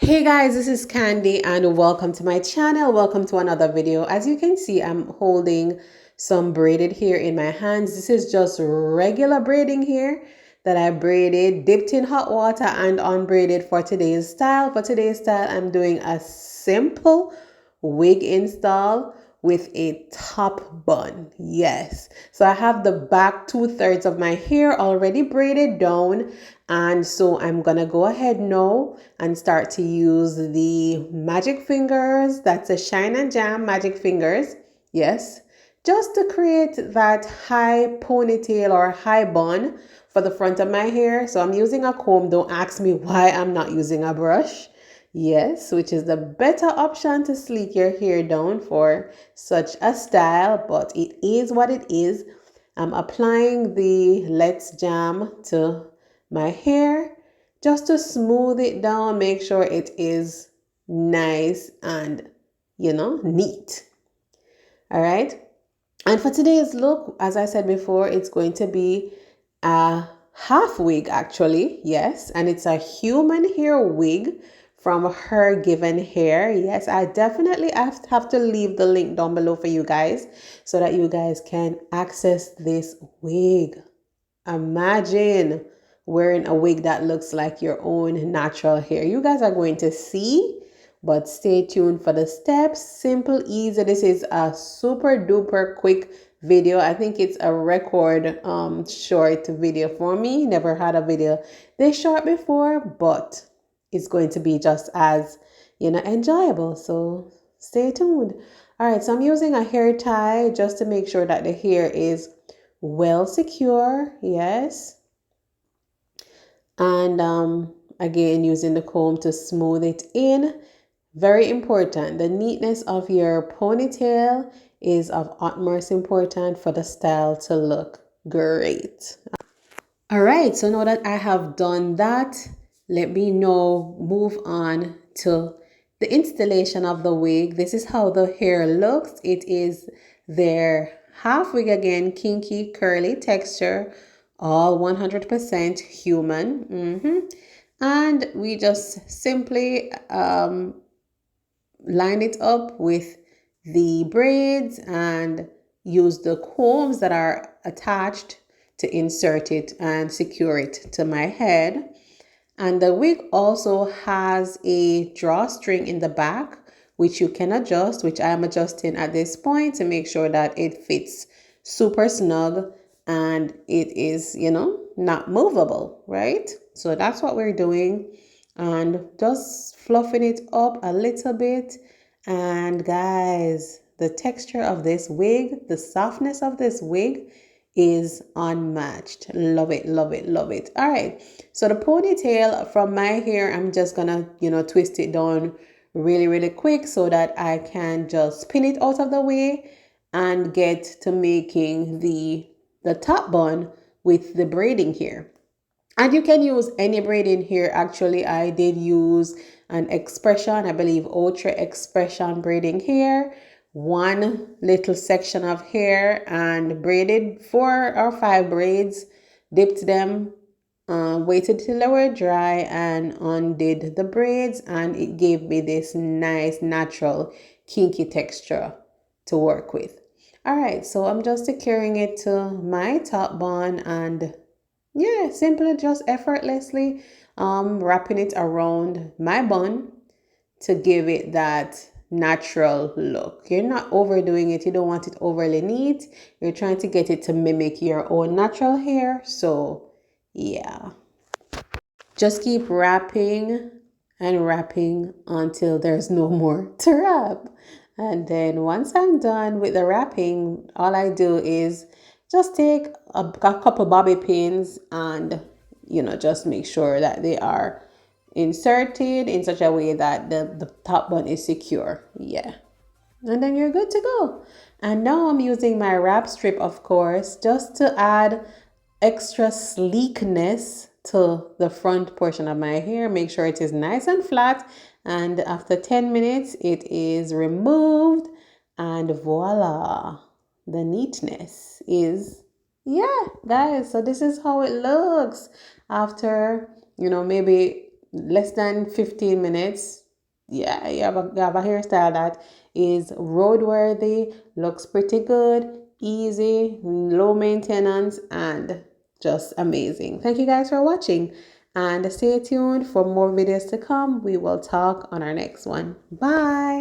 Hey guys, this is Candy and welcome to my channel. Welcome to another video. As you can see, I'm holding some braided hair in my hands. This is just regular braiding hair that I braided, dipped in hot water and unbraided for today's style. For today's style, I'm doing a simple wig install with a top bun. Yes. So I have the back 2/3 of my hair already braided down. And so I'm gonna go ahead now and start to use the magic fingers. That's a Shine and Jam magic fingers. Yes. Just to create that high ponytail or high bun for the front of my hair. So I'm using a comb. Don't ask me why I'm not using a brush. Yes, which is the better option to sleek your hair down for such a style, but it is what it is. I'm applying the Let's Jam to my hair just to smooth it down, make sure it is nice and, neat. All right. And for today's look, as I said before, it's going to be a half wig actually. Yes. And it's a human hair wig from Her Given Hair. Yes, I definitely have to leave the link down below for you guys so that you guys can access this wig. Imagine wearing a wig that looks like your own natural hair. You guys are going to see, but stay tuned for the steps. Simple, easy. This is a super duper quick video. I think it's a record short video for me. Never had a video this short before, but it's going to be just as enjoyable. So stay tuned. All right, so I'm using a hair tie just to make sure that the hair is well secure. Yes. And again, using the comb to smooth it in. Very important. The neatness of your ponytail is of utmost importance for the style to look great. All right, so now that I have done that, let me now move on to the installation of the wig. This is how the hair looks. It is their half wig again, kinky, curly texture, all 100% human. And we just simply line it up with the braids and use the combs that are attached to insert it and secure it to my head. And the wig also has a drawstring in the back, which you can adjust, which I am adjusting at this point to make sure that it fits super snug and it is, not movable, right? So that's what we're doing. And just fluffing it up a little bit. And guys, the texture of this wig, the softness of this wig is unmatched. Love it, love it, love it. All right, so the ponytail from my hair, I'm just gonna twist it down really quick so that I can just pin it out of the way and get to making the top bun with the braiding here. And you can use any braiding here. Actually, I did use an expression, I believe ultra expression braiding hair, one little section of hair, and braided 4 or 5 braids, dipped them, waited till they were dry and undid the braids, and it gave me this nice natural kinky texture to work with. All right, so I'm just securing it to my top bun and yeah, simply just effortlessly wrapping it around my bun to give it that natural look. You're not overdoing it. You don't want it overly neat. You're trying to get it to mimic your own natural hair. So yeah, just keep wrapping and wrapping until there's no more to wrap. And then once I'm done with the wrapping, all I do is just take a couple bobby pins and just make sure that they are inserted in such a way that the top bun is secure. Yeah, and then you're good to go. And now I'm using my wrap strip, of course, just to add extra sleekness to the front portion of my hair. Make sure it is nice and flat, and after 10 minutes it is removed, and voila, the neatness is, yeah guys, so this is how it looks after maybe less than 15 minutes. Yeah, you have a hairstyle that is roadworthy, looks pretty good, easy, low maintenance, and just amazing. Thank you guys for watching, and stay tuned for more videos to come. We will talk on our next one. Bye.